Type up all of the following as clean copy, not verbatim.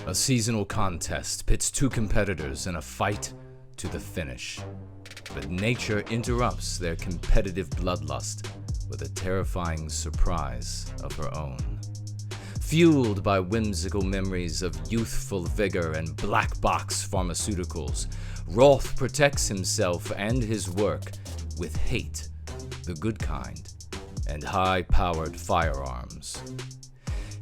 A seasonal contest pits two competitors in a fight to the finish. But nature interrupts their competitive bloodlust with a terrifying surprise of her own. Fueled by whimsical memories of youthful vigor and black box pharmaceuticals, Roth protects himself and his work with hate, the good kind, and high-powered firearms.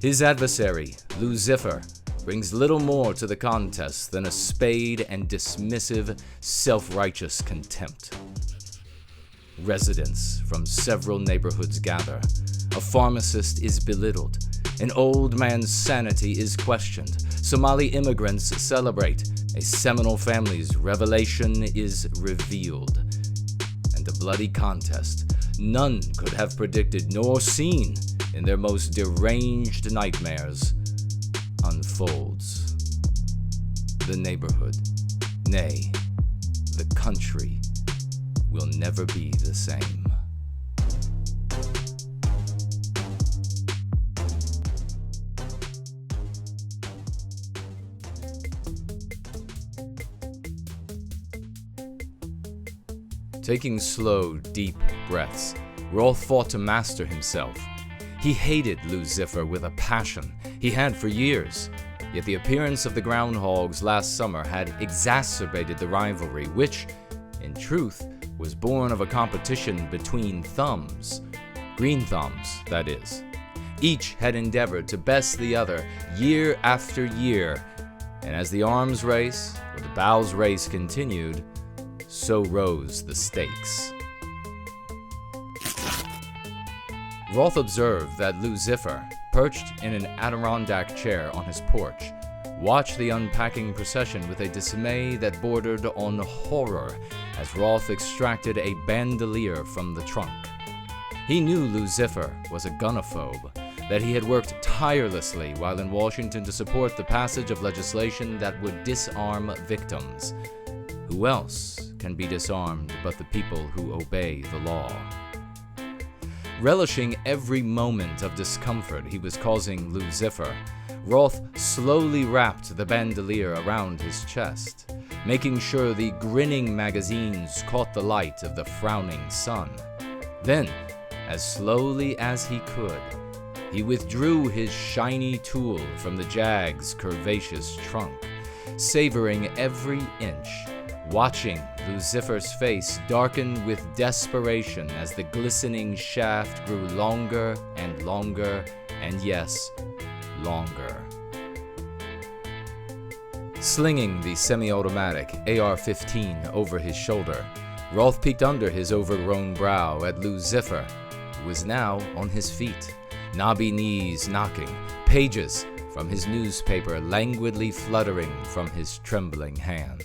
His adversary, Lucifer, brings little more to the contest than a spade and dismissive, self-righteous contempt. Residents from several neighborhoods gather. A pharmacist is belittled. An old man's sanity is questioned. Somali immigrants celebrate. A Seminole family's revelation is revealed. And a bloody contest none could have predicted nor seen in their most deranged nightmares unfolds. The neighborhood, nay, the country, will never be the same. Taking slow, deep breaths, Roth fought to master himself. He hated Lucifer with a passion he had for years, yet the appearance of the groundhogs last summer had exacerbated the rivalry, which, in truth, was born of a competition between thumbs. Green thumbs, that is. Each had endeavored to best the other year after year, and as the arms race, or the bowels race continued, so rose the stakes. Roth observed that Lucifer, perched in an Adirondack chair on his porch, watched the unpacking procession with a dismay that bordered on horror as Roth extracted a bandolier from the trunk. He knew Lucifer was a gunophobe, that he had worked tirelessly while in Washington to support the passage of legislation that would disarm victims. Who else can be disarmed but the people who obey the law? Relishing every moment of discomfort he was causing Lucifer, Roth slowly wrapped the bandolier around his chest, making sure the grinning magazines caught the light of the frowning sun. Then, as slowly as he could, he withdrew his shiny tool from the Jag's curvaceous trunk, savoring every inch, watching Lucifer's face darken with desperation as the glistening shaft grew longer and longer, and yes, longer. Slinging the semi-automatic AR-15 over his shoulder, Roth peeked under his overgrown brow at Lucifer, who was now on his feet, knobby knees knocking, pages from his newspaper languidly fluttering from his trembling hand.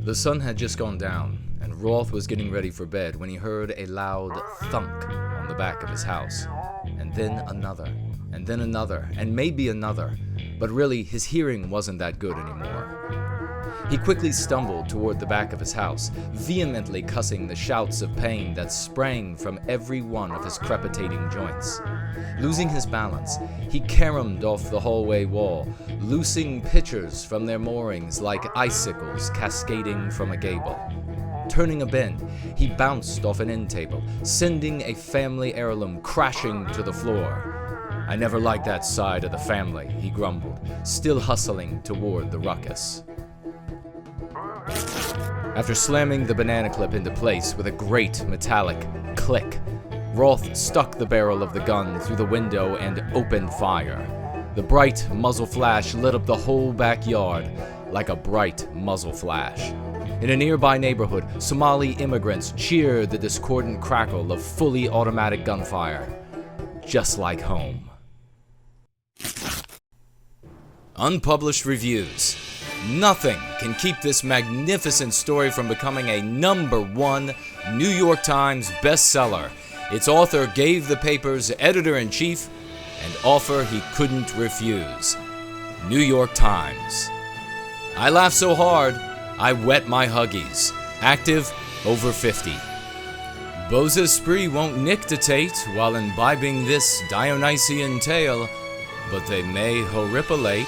The sun had just gone down, and Roth was getting ready for bed when he heard a loud thunk on the back of his house, and then another, and maybe another, but really his hearing wasn't that good anymore. He quickly stumbled toward the back of his house, vehemently cussing the shouts of pain that sprang from every one of his crepitating joints. Losing his balance, he caromed off the hallway wall, loosing pitchers from their moorings like icicles cascading from a gable. Turning a bend, he bounced off an end table, sending a family heirloom crashing to the floor. "I never liked that side of the family," he grumbled, still hustling toward the ruckus. After slamming the banana clip into place with a great metallic click, Roth stuck the barrel of the gun through the window and opened fire. The bright muzzle flash lit up the whole backyard like a bright muzzle flash. In a nearby neighborhood, Somali immigrants cheered the discordant crackle of fully automatic gunfire. Just like home. Unpublished reviews. Nothing can keep this magnificent story from becoming a #1 New York Times bestseller. Its author gave the paper's editor-in-chief an offer he couldn't refuse. New York Times. I laughed so hard, I wet my Huggies. Active, over 50. Beaux esprits won't nictitate while imbibing this Dionysian tale, but they may horripilate.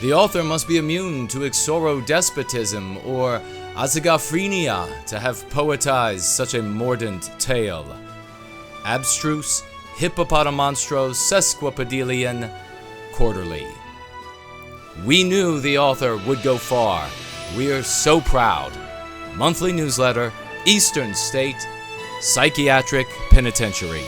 The author must be immune to exorodespotism or azagophrenia to have poetized such a mordant tale. Abstruse, hippopotamonstros, sesquipedalian, quarterly. We knew the author would go far. We're so proud. Monthly newsletter, Eastern State Psychiatric Penitentiary.